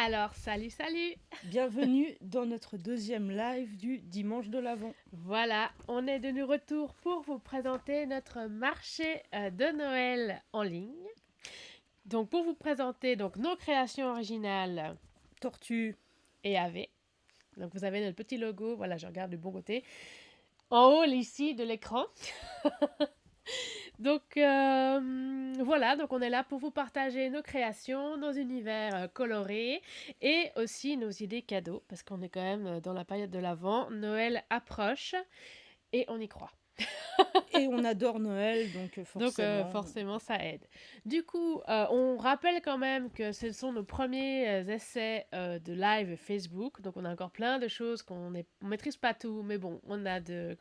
Alors, salut! Bienvenue dans notre deuxième live du dimanche de l'Avent. Voilà, on est de retour pour vous présenter notre marché de Noël en ligne. Donc, pour vous présenter nos créations originales Tortue. et AV. Donc, vous avez notre petit logo, voilà, je regarde du bon côté. En haut, ici, de l'écran. Donc, voilà, donc on est là pour vous partager nos créations, nos univers colorés et aussi nos idées cadeaux, parce qu'on est quand même dans la période de l'Avent. Noël approche et on y croit. Et on adore Noël, donc forcément. Donc, forcément, ça aide. Du coup, on rappelle quand même que ce sont nos premiers essais de live Facebook. Donc, on a encore plein de choses on maîtrise pas tout, mais bon, on a de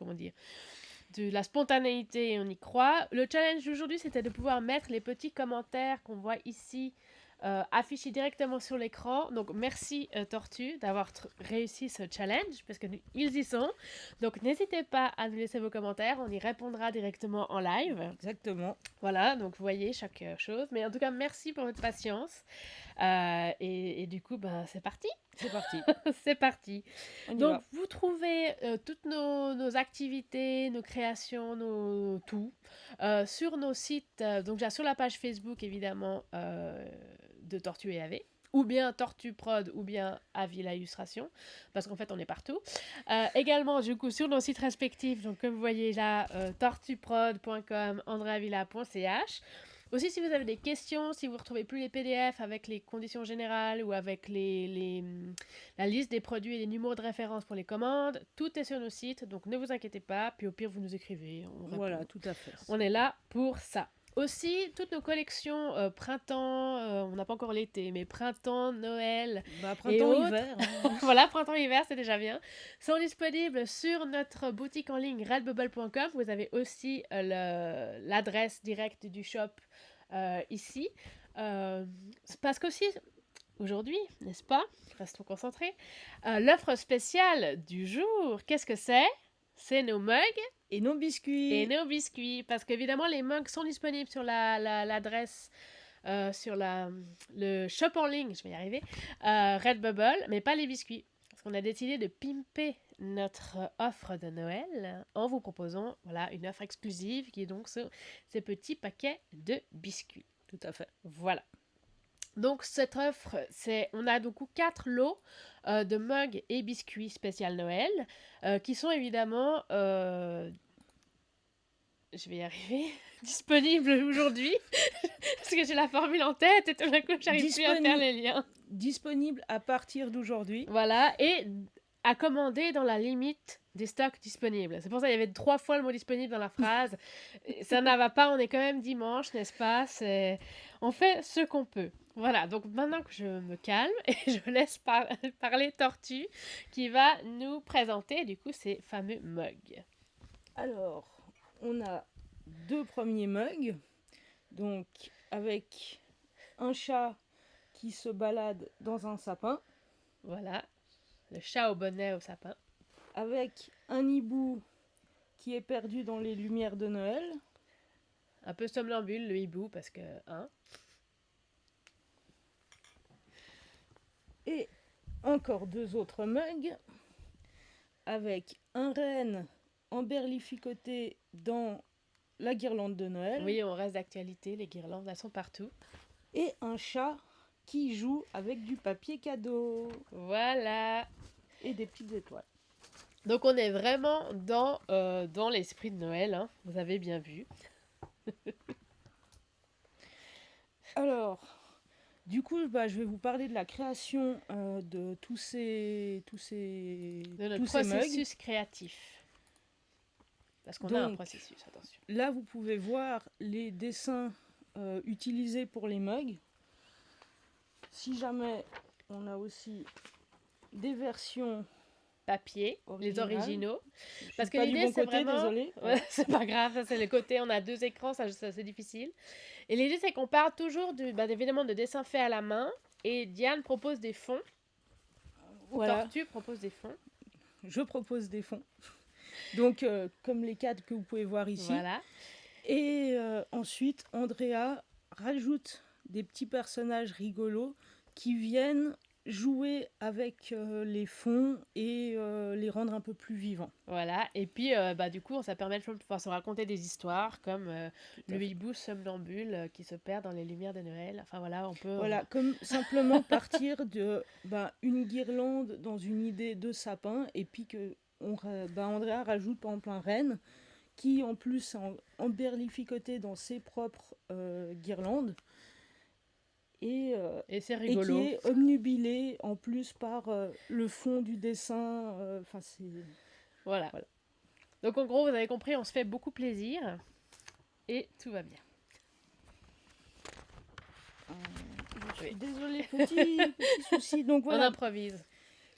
la spontanéité et on y croit. Le challenge d'aujourd'hui, c'était de pouvoir mettre les petits commentaires qu'on voit ici affichés directement sur l'écran. Donc, merci Tortue d'avoir réussi ce challenge parce qu'ils y sont. Donc, n'hésitez pas à nous laisser vos commentaires. On y répondra directement en live. Exactement. Voilà, donc vous voyez chaque chose. Mais en tout cas, merci pour votre patience. Et du coup, c'est parti. C'est parti. C'est parti. On y Donc, va. vous trouvez toutes nos activités, nos créations, tout sur nos sites. Donc, déjà sur la page Facebook, évidemment, de Tortue et AV. Ou bien Tortue Prod, ou bien Avila Illustration, parce qu'en fait, on est partout. Également, du coup, sur nos sites respectifs, donc comme vous voyez là, tortuprod.com, andreavilla.ch. Aussi, si vous avez des questions, si vous ne retrouvez plus les PDF avec les conditions générales ou avec la liste des produits et les numéros de référence pour les commandes, tout est sur nos sites, donc ne vous inquiétez pas. Puis au pire, vous nous écrivez. Voilà, tout à fait. On est là pour ça. Aussi, toutes nos collections printemps, on n'a pas encore l'été, mais printemps, Noël et autres, printemps-hiver. voilà, printemps-hiver, c'est déjà bien, sont disponibles sur notre boutique en ligne redbubble.com. Vous avez aussi l'adresse directe du shop ici. Parce qu'aussi, aujourd'hui, n'est-ce pas? Restons concentrés. L'offre spéciale du jour, qu'est-ce que c'est? C'est nos mugs Et nos biscuits. et nos biscuits. Parce qu'évidemment, les mugs sont disponibles sur l'adresse, sur le shop en ligne, je vais y arriver, Redbubble, mais pas les biscuits. Parce qu'on a décidé de pimper notre offre de Noël en vous proposant une offre exclusive qui est donc ces petits paquets de biscuits. Tout à fait. Voilà. Donc cette offre, on a donc 4 lots de mugs et biscuits spécial Noël qui sont évidemment, je vais y arriver, disponibles aujourd'hui parce que j'ai la formule en tête et tout d'un coup j'arrive plus à faire les liens. Disponible à partir d'aujourd'hui. Voilà, et à commander dans la limite des stocks disponibles. C'est pour ça qu'il y avait 3 fois le mot disponible dans la phrase. Ça ne va pas, on est quand même dimanche, n'est-ce pas? On fait ce qu'on peut. Voilà, donc maintenant que je me calme et je laisse parler Tortue qui va nous présenter du coup ces fameux mugs. Alors, on a 2 premiers mugs. Donc, avec un chat qui se balade dans un sapin. Voilà, le chat au bonnet au sapin. Avec un hibou qui est perdu dans les lumières de Noël. Un peu somnambule le hibou parce que, hein. Et encore 2 autres mugs avec un renne emberlificoté dans la guirlande de Noël. Oui, on reste d'actualité, les guirlandes, elles sont partout. Et un chat qui joue avec du papier cadeau. Voilà. Et des petites étoiles. Donc on est vraiment dans l'esprit de Noël, hein, vous avez bien vu. Alors, du coup, je vais vous parler de la création de tous ces De notre processus créatif. Parce qu'on a un processus, attention. Là, vous pouvez voir les dessins utilisés pour les mugs. Si jamais on a aussi des versions papier, les originaux. Parce que pas l'idée, du bon c'est côté, vraiment... désolé. Ouais, c'est pas grave, ça c'est le côté, on a 2 écrans, ça c'est difficile. Et l'idée, c'est qu'on part toujours évidemment de dessins faits à la main. Et Diane propose des fonds. Voilà. Tortue propose des fonds. Je propose des fonds. Donc, comme les 4 que vous pouvez voir ici. Voilà. Et ensuite, Andrea rajoute des petits personnages rigolos qui viennent jouer avec les fonds et les rendre un peu plus vivants. Voilà, et puis du coup, ça permet de pouvoir se raconter des histoires comme Tout à le fait. hibou somnambule qui se perd dans les lumières de Noël. Enfin voilà, on peut... Voilà, comme simplement partir de une guirlande dans une idée de sapin et puis que Andrea rajoute par exemple un renne qui en plus est emberlificoté dans ses propres guirlandes Et c'est et qui rigolo. est obnubilé en plus par le fond du dessin. Enfin, c'est... Voilà. Voilà. Donc en gros, vous avez compris, on se fait beaucoup plaisir et tout va bien. Je suis désolée, petit souci. Donc On voilà, improvise.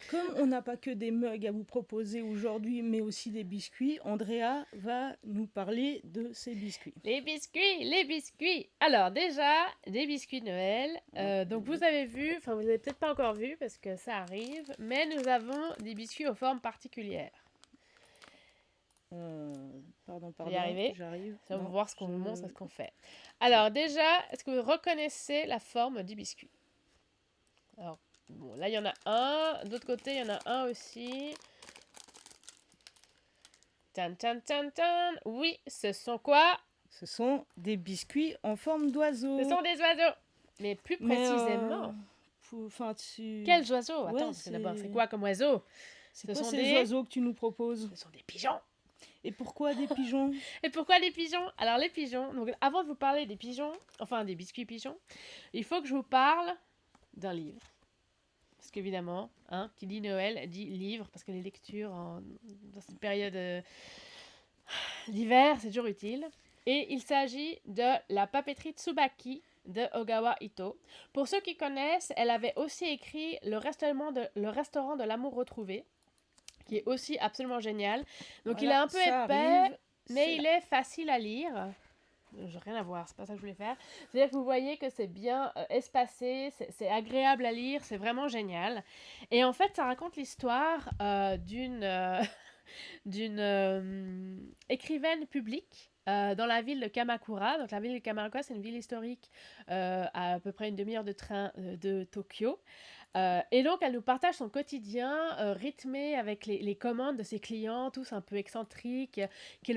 comme on n'a pas que des mugs à vous proposer aujourd'hui, mais aussi des biscuits, Andrea va nous parler de ces biscuits. Les biscuits. Alors déjà, des biscuits de Noël. Donc vous avez vu, enfin vous n'avez peut-être pas encore vu parce que ça arrive, mais nous avons des biscuits aux formes particulières. Pardon, Y arriver. j'arrive. Ça, on va Non, voir ce qu'on vous montre, ce qu'on fait. Alors déjà, est-ce que vous reconnaissez la forme du biscuit? Alors, bon, là il y en a un, d'autre côté il y en a un aussi. Tan tan tan tan. Oui, ce sont quoi? Ce sont des biscuits en forme d'oiseau. Ce sont des oiseaux. Mais plus précisément, quels oiseaux? Ouais, Attends, parce que d'abord, c'est- c'est quoi comme oiseaux? C'est Ce quoi sont ces des... oiseaux que tu nous proposes? Ce sont des pigeons. Et pourquoi des pigeons? Et pourquoi les pigeons? Alors les pigeons, donc avant de vous parler des pigeons, enfin des biscuits pigeons, il faut que je vous parle d'un livre. Parce qu'évidemment, qui dit Noël dit livre, parce que les lectures dans cette période d'hiver, c'est toujours utile. Et il s'agit de La papeterie Tsubaki de Ogawa Ito. Pour ceux qui connaissent, elle avait aussi écrit Le restaurant de l'amour retrouvé, qui est aussi absolument génial. Donc Voilà, il est un peu ça épais, arrive, mais c'est il est facile à lire. J'ai rien à voir, c'est pas ça que je voulais faire. C'est-à-dire que vous voyez que c'est bien espacé, c'est agréable à lire, c'est vraiment génial. Et en fait, ça raconte l'histoire d'une écrivaine publique dans la ville de Kamakura. Donc la ville de Kamakura, c'est une ville historique à peu près une demi-heure de train de Tokyo. Et donc, elle nous partage son quotidien rythmé avec les commandes de ses clients, tous un peu excentriques, qui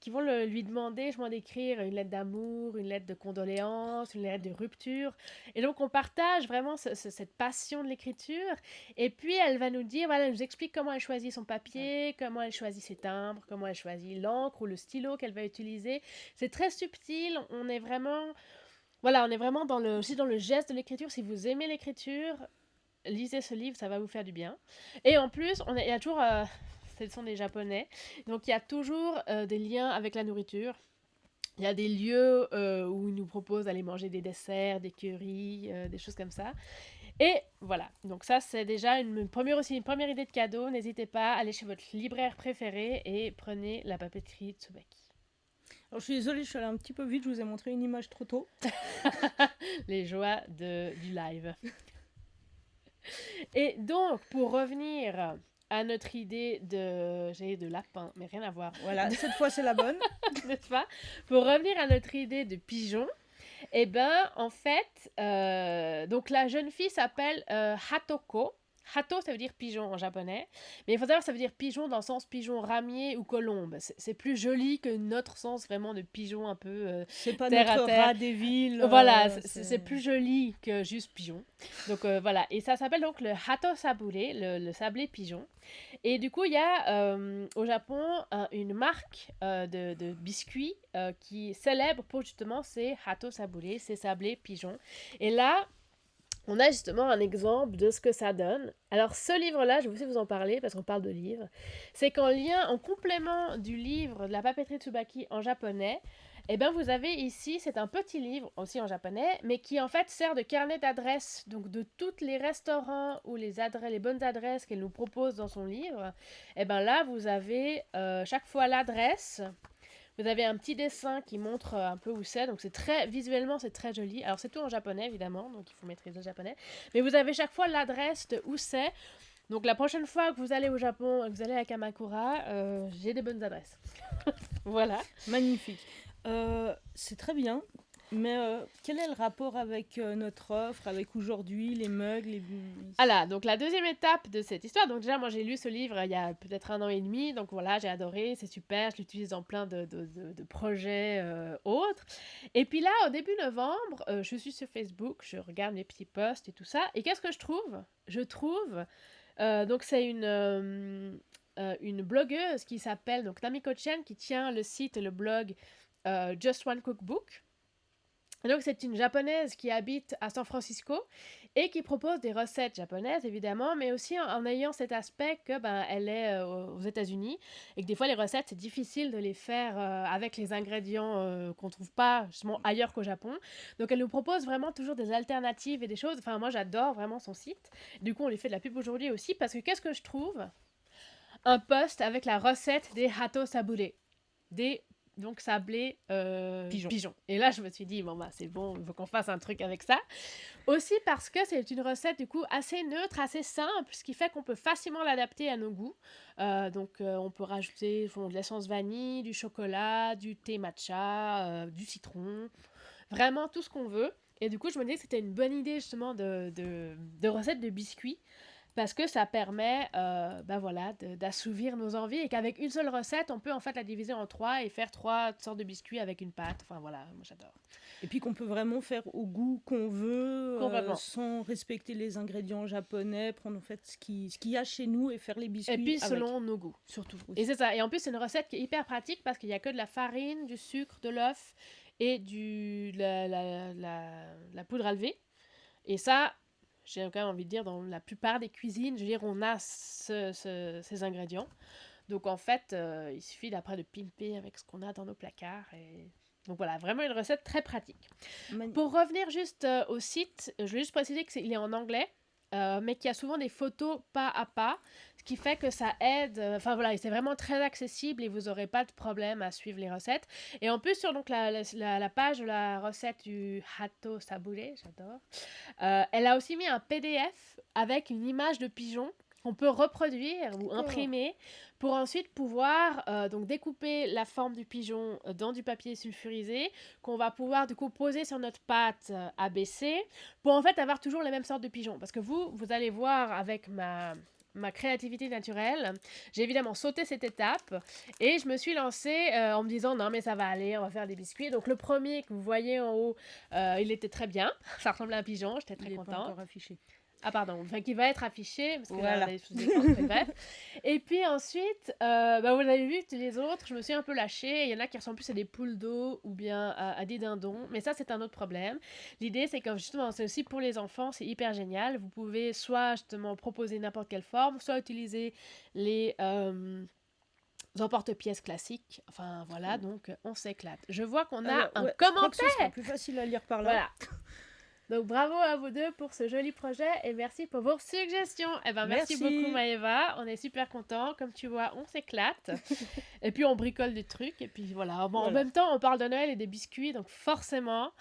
vont lui demander justement d'écrire une lettre d'amour, une lettre de condoléances, une lettre de rupture. Et donc, on partage vraiment cette passion de l'écriture. Et puis, elle va nous dire, voilà, elle nous explique comment elle choisit son papier, comment elle choisit ses timbres, comment elle choisit l'encre ou le stylo qu'elle va utiliser. C'est très subtil, on est vraiment... Voilà, on est vraiment dans le geste de l'écriture. Si vous aimez l'écriture, lisez ce livre, ça va vous faire du bien. Et en plus, il y a toujours... ce sont des japonais. Donc il y a toujours des liens avec la nourriture. Il y a des lieux où ils nous proposent d'aller manger des desserts, des currys, des choses comme ça. Et voilà, donc ça c'est déjà une première idée de cadeau. N'hésitez pas, allez chez votre libraire préféré et prenez la papeterie Tsubaki. Alors, je suis désolée, je suis allée un petit peu vite, je vous ai montré une image trop tôt. Les joies du live. Et donc, pour revenir à notre idée de lapin, mais rien à voir, Voilà, cette fois c'est la bonne. n'est-ce pas? Pour revenir à notre idée de pigeon, eh ben, en fait, donc la jeune fille s'appelle Hatoko. Hato, ça veut dire pigeon en japonais. Mais il faut savoir que ça veut dire pigeon dans le sens pigeon ramier ou colombe. C'est plus joli que notre sens vraiment de pigeon un peu C'est pas terre notre à terre. rat des villes. Voilà, c'est plus joli que juste pigeon. Donc voilà, et ça s'appelle donc le Hato Sabure, le sablé pigeon. Et du coup, il y a au Japon une marque de biscuits qui célèbre pour justement ces Hato Sabure, ces sablés pigeons. Et là, on a justement un exemple de ce que ça donne. Alors ce livre-là, je vais aussi vous en parler parce qu'on parle de livres. C'est qu'en lien, en complément du livre de la papeterie Tsubaki en japonais, eh bien vous avez ici, c'est un petit livre aussi en japonais, mais qui en fait sert de carnet d'adresses, donc de tous les restaurants ou les bonnes adresses qu'elle nous propose dans son livre. Et bien là, vous avez chaque fois l'adresse. Vous avez un petit dessin qui montre un peu où c'est, donc visuellement c'est très joli. Alors c'est tout en japonais évidemment, donc il faut maîtriser le japonais. Mais vous avez chaque fois l'adresse de où c'est. Donc la prochaine fois que vous allez au Japon, que vous allez à Kamakura, j'ai des bonnes adresses. Voilà. Magnifique. C'est très bien. Mais quel est le rapport avec notre offre, avec aujourd'hui, les mugs, les... Alors, donc la deuxième étape de cette histoire, donc déjà moi j'ai lu ce livre il y a peut-être 1 an et demi, donc voilà, j'ai adoré, c'est super, je l'utilise dans plein de projets autres. Et puis là, au début novembre, je suis sur Facebook, je regarde mes petits posts et tout ça, et qu'est-ce que je trouve? Je trouve, donc c'est une blogueuse qui s'appelle donc Namiko Chen, qui tient le site et le blog Just One Cookbook. Et donc, c'est une japonaise qui habite à San Francisco et qui propose des recettes japonaises, évidemment, mais aussi en ayant cet aspect que elle est aux États-Unis et que des fois, les recettes, c'est difficile de les faire avec les ingrédients qu'on ne trouve pas justement ailleurs qu'au Japon. Donc, elle nous propose vraiment toujours des alternatives et des choses. Enfin, moi, j'adore vraiment son site. Du coup, on lui fait de la pub aujourd'hui aussi parce que qu'est-ce que je trouve? Un post avec la recette des hato sabure, des donc sablés pigeons. Et là, je me suis dit, bon, bah, c'est bon, il faut qu'on fasse un truc avec ça. Aussi parce que c'est une recette, du coup, assez neutre, assez simple, ce qui fait qu'on peut facilement l'adapter à nos goûts. On peut rajouter de l'essence vanille, du chocolat, du thé matcha, du citron, vraiment tout ce qu'on veut. Et du coup, je me disais que c'était une bonne idée, justement, de recette de biscuits parce que ça permet d'assouvir nos envies et qu'avec une seule recette, on peut en fait la diviser en 3 et faire 3 sortes de biscuits avec une pâte. Enfin voilà, moi j'adore. Et puis qu'on peut vraiment faire au goût qu'on veut, sans respecter les ingrédients japonais, prendre en fait ce qu'il y a chez nous et faire les biscuits et puis avec. selon nos goûts, surtout. Oui. Et c'est ça. Et en plus, c'est une recette qui est hyper pratique parce qu'il n'y a que de la farine, du sucre, de l'œuf et la poudre à lever. Et ça, j'ai quand même envie de dire, dans la plupart des cuisines, je veux dire, on a ces ingrédients. Donc en fait, il suffit d'après de pimper avec ce qu'on a dans nos placards. Et... Donc voilà, vraiment une recette très pratique. Pour revenir juste au site, je vais juste préciser qu'il est en anglais. Mais qu'il y a souvent des photos pas à pas, ce qui fait que ça aide. Enfin voilà, c'est vraiment très accessible et vous n'aurez pas de problème à suivre les recettes. Et en plus, sur donc, la page de la recette du Hato Sabure, j'adore, elle a aussi mis un PDF avec une image de pigeon qu'on peut reproduire ou imprimer pour ensuite pouvoir donc découper la forme du pigeon dans du papier sulfurisé qu'on va pouvoir du coup poser sur notre pâte ABC pour en fait avoir toujours la même sorte de pigeon. Parce que vous allez voir avec ma créativité naturelle, j'ai évidemment sauté cette étape et je me suis lancée en me disant non mais ça va aller, on va faire des biscuits. Donc le premier que vous voyez en haut, il était très bien, ça ressemblait à un pigeon, j'étais très contente. Il n'est pas encore affiché. Ah pardon, enfin qui va être affiché, parce que voilà. là, très bref. Et puis ensuite, vous avez vu les autres, je me suis un peu lâchée, il y en a qui ressemblent plus à des poules d'eau ou bien à des dindons, mais ça c'est un autre problème. L'idée c'est que justement, c'est aussi pour les enfants, c'est hyper génial, vous pouvez soit justement proposer n'importe quelle forme, soit utiliser les emporte-pièces classiques, enfin voilà, donc on s'éclate. Je vois qu'on a un commentaire. Je crois que ce sera plus facile à lire par là. Voilà. Donc bravo à vous deux pour ce joli projet et merci pour vos suggestions. Eh ben, merci beaucoup Maëva, on est super contents. Comme tu vois, on s'éclate. Et puis on bricole des trucs et puis voilà. Bon, voilà. En même temps, on parle de Noël et des biscuits, donc forcément,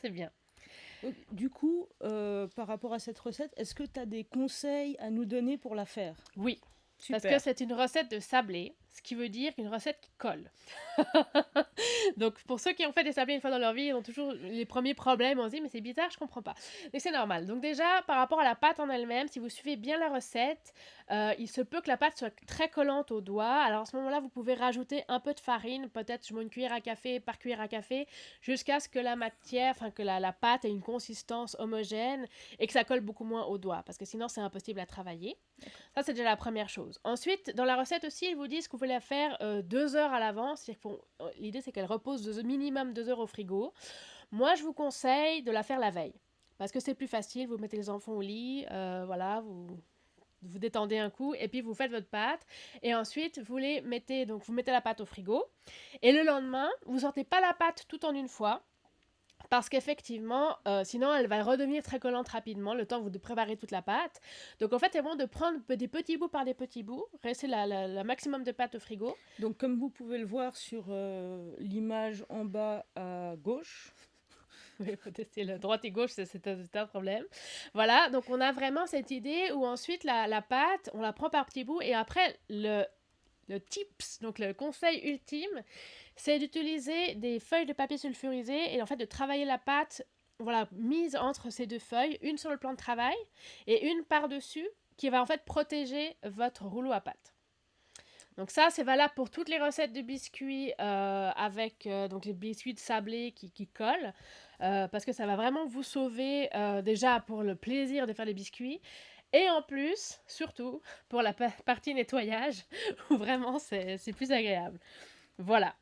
c'est bien. Du coup, par rapport à cette recette, est-ce que tu as des conseils à nous donner pour la faire? Oui. Super. Parce que c'est une recette de sablé, ce qui veut dire une recette qui colle. Donc pour ceux qui ont fait des sablés une fois dans leur vie, ils ont toujours les premiers problèmes, on se dit mais c'est bizarre, je comprends pas. Mais c'est normal. Donc déjà par rapport à la pâte en elle-même, si vous suivez bien la recette, il se peut que la pâte soit très collante aux doigts. Alors à ce moment-là, vous pouvez rajouter un peu de farine, peut-être une cuillère à café par cuillère à café, jusqu'à ce que la matière, enfin que la pâte ait une consistance homogène et que ça colle beaucoup moins aux doigts, parce que sinon c'est impossible à travailler. Ça c'est déjà la première chose. Ensuite, dans la recette aussi, ils vous disent que vous pouvez la faire 2 heures à l'avance. L'idée, c'est qu'elle repose minimum 2 heures au frigo. Moi, je vous conseille de la faire la veille. Parce que c'est plus facile. Vous mettez les enfants au lit. Voilà, vous détendez un coup. Et puis, vous faites votre pâte. Et ensuite, vous mettez la pâte au frigo. Et le lendemain, vous ne sortez pas la pâte tout en une fois. Parce qu'effectivement, sinon elle va redevenir très collante rapidement, le temps de préparer toute la pâte. Donc en fait, c'est bon de prendre des petits bouts par des petits bouts, rester le maximum de pâte au frigo. Donc comme vous pouvez le voir sur l'image en bas à gauche. Oui, il faut tester le droite et gauche, c'est un problème. Voilà, donc on a vraiment cette idée où ensuite la pâte, on la prend par petits bouts et après le tips, donc le conseil ultime, c'est d'utiliser des feuilles de papier sulfurisé et en fait de travailler la pâte, voilà, mise entre ces deux feuilles, une sur le plan de travail et une par-dessus qui va en fait protéger votre rouleau à pâte. Donc ça, c'est valable pour toutes les recettes de biscuits avec donc les biscuits de sablé qui collent, parce que ça va vraiment vous sauver déjà pour le plaisir de faire les biscuits, et en plus, surtout, pour la partie nettoyage, où vraiment c'est plus agréable. Voilà.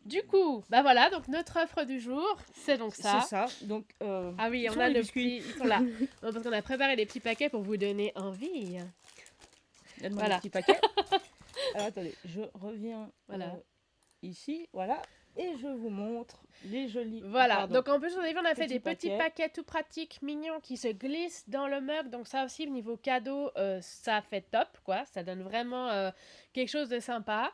Du coup, bah voilà, donc notre offre du jour, c'est donc ça. C'est ça. Donc, Ah oui, on a le biscuit, ils sont là. Non, parce qu'on a préparé des petits paquets pour vous donner envie. Donne-moi Voilà. le petit paquet. Alors attendez, je reviens Voilà. ici, voilà, et je vous montre les jolis. Voilà, pardon, donc en plus, on a fait des petits paquets. paquets tout pratiques, mignons, qui se glissent dans le mug. Donc ça aussi, niveau cadeau, ça fait top, quoi. Ça donne vraiment quelque chose de sympa.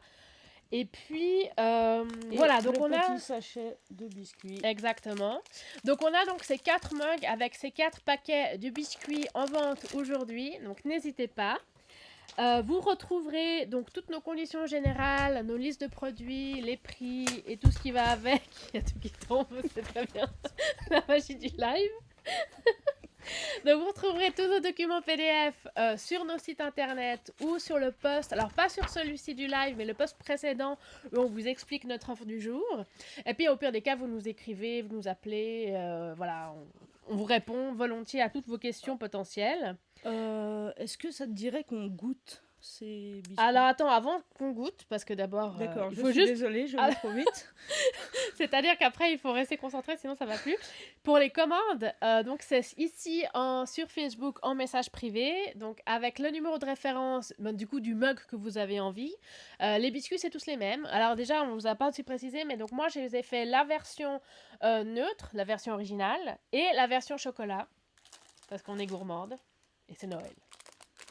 Et puis, Et voilà, donc le on a... petit sachet de biscuits. Exactement. Donc on a donc ces 4 mugs avec ces 4 paquets de biscuits en vente aujourd'hui. Donc n'hésitez pas. Vous retrouverez donc toutes nos conditions générales, nos listes de produits, les prix et tout ce qui va avec. Il y a tout qui tombe, c'est très bien. La magie du live. Donc vous retrouverez tous nos documents PDF sur nos sites internet ou sur le post. Alors pas sur celui-ci du live, mais le post précédent où on vous explique notre offre du jour. Et puis au pire des cas, vous nous écrivez, vous nous appelez. Voilà, on vous répond volontiers à toutes vos questions potentielles. Est-ce que ça te dirait qu'on goûte ces biscuits? Alors attends, avant qu'on goûte, parce que d'abord, D'accord, il je faut suis juste... désolée, je vais trop vite. C'est-à-dire qu'après, il faut rester concentré, sinon ça va plus. Pour les commandes, donc c'est ici sur Facebook en message privé, donc avec le numéro de référence, du coup du mug que vous avez envie. Les biscuits, c'est tous les mêmes. Alors déjà, on vous a pas aussi précisé, mais donc moi, je les ai fait la version neutre, la version originale, et la version chocolat, parce qu'on est gourmande, et c'est Noël.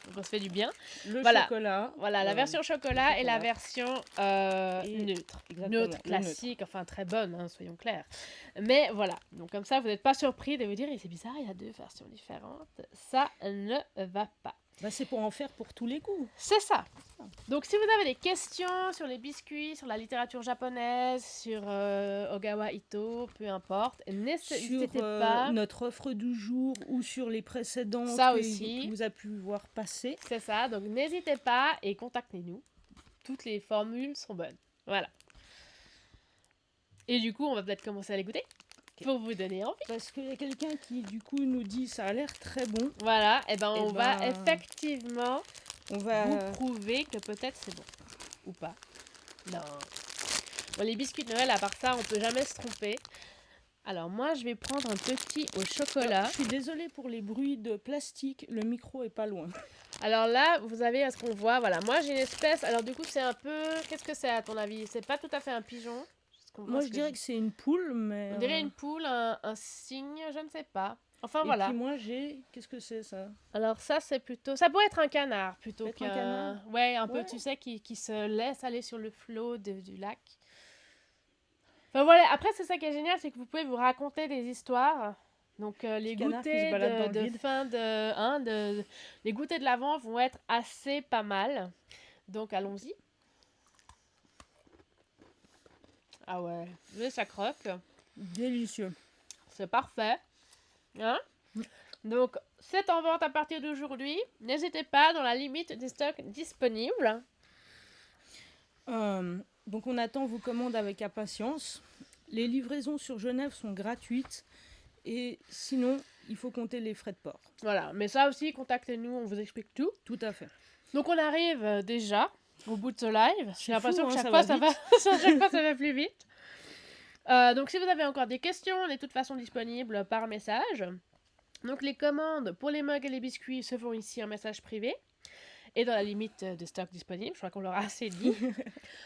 Donc on se fait du bien. Le Voilà. chocolat. Voilà, la version chocolat et la version neutre. Neutre, classique, enfin très bonne, hein, soyons clairs. Mais voilà, donc comme ça, vous n'êtes pas surpris de vous dire, c'est bizarre, il y a 2 versions différentes. Ça ne va pas. Bah, c'est pour en faire pour tous les coups. C'est ça. Donc si vous avez des questions sur les biscuits, sur la littérature japonaise, sur Ogawa Ito, peu importe, n'hésitez pas. Notre offre du jour ou sur les précédents Ça aussi. que vous avez pu voir passer. C'est ça, donc n'hésitez pas et contactez-nous. Toutes les formules sont bonnes. Voilà. Et du coup, on va peut-être commencer à les goûter pour vous donner envie. Parce qu'il y a quelqu'un qui, du coup, nous dit ça a l'air très bon. Voilà, et ben on va effectivement vous prouver que peut-être c'est bon. Ou pas. Non. Bon, les biscuits de Noël, à part ça, on peut jamais se tromper. Alors moi, je vais prendre un petit au chocolat. Je suis désolée pour les bruits de plastique, le micro est pas loin. Alors là, vous avez ce qu'on voit, voilà. Moi, j'ai une espèce, alors du coup, c'est un peu... Qu'est-ce que c'est à ton avis? C'est pas tout à fait un pigeon. Moi, je dirais que c'est une poule, mais... On dirait une poule, un cygne, je ne sais pas. Enfin, et voilà. Et puis moi, j'ai... Qu'est-ce que c'est, ça? Alors ça, c'est plutôt... Ça pourrait être un canard, plutôt qu'un... un canard? Ouais, un peu, tu sais, qui se laisse aller sur le flot du lac. Enfin, voilà. Après, c'est ça qui est génial, c'est que vous pouvez vous raconter des histoires. Donc, les goûters de fin de... les goûters de l'Avent vont être assez pas mal. Donc, allons-y. Ah ouais, mais ça croque. Délicieux. C'est parfait. Hein? Donc, c'est en vente à partir d'aujourd'hui. N'hésitez pas, dans la limite des stocks disponibles. Donc, on attend vos commandes avec impatience. Les livraisons sur Genève sont gratuites. Et sinon, il faut compter les frais de port. Voilà, mais ça aussi, contactez-nous, on vous explique tout. Tout à fait. Donc, on arrive déjà au bout de ce live. J'ai l'impression que chaque fois, ça va plus vite. Donc, si vous avez encore des questions, on est de toute façon disponible par message. Donc, les commandes pour les mugs et les biscuits se font ici en message privé. Et dans la limite de stock disponible, je crois qu'on l'aura assez dit.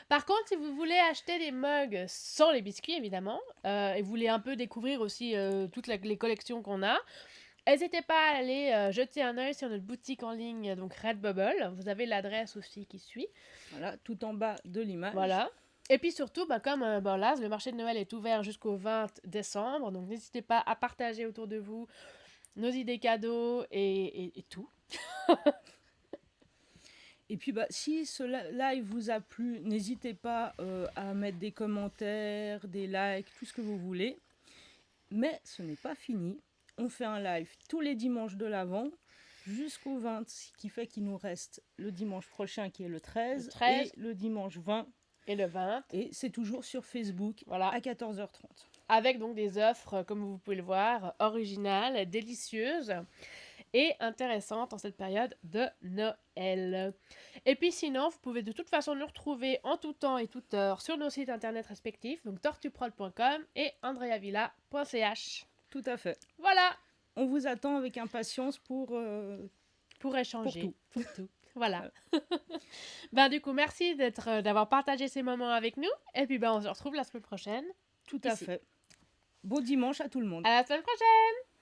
Par contre, si vous voulez acheter des mugs sans les biscuits, évidemment, et vous voulez un peu découvrir aussi toutes les collections qu'on a, n'hésitez pas à aller jeter un œil sur notre boutique en ligne, donc Redbubble. Vous avez l'adresse aussi qui suit. Voilà, tout en bas de l'image. Voilà. Et puis surtout, comme là, le marché de Noël est ouvert jusqu'au 20 décembre, donc n'hésitez pas à partager autour de vous nos idées cadeaux et tout. Et puis, si ce live vous a plu, n'hésitez pas à mettre des commentaires, des likes, tout ce que vous voulez. Mais ce n'est pas fini. On fait un live tous les dimanches de l'Avent jusqu'au 20, ce qui fait qu'il nous reste le dimanche prochain qui est le 13, et le dimanche 20. Et le 20. Et c'est toujours sur Facebook à 14h30. Avec donc des offres, comme vous pouvez le voir, originales, délicieuses et intéressantes en cette période de Noël. Et puis sinon, vous pouvez de toute façon nous retrouver en tout temps et toute heure sur nos sites internet respectifs, donc tortuprol.com et andreavilla.ch. Tout à fait. Voilà. On vous attend avec impatience pour échanger. Pour tout. Voilà. Du coup, merci d'avoir partagé ces moments avec nous. Et puis, on se retrouve la semaine prochaine. Tout à fait. Beau dimanche à tout le monde. À la semaine prochaine.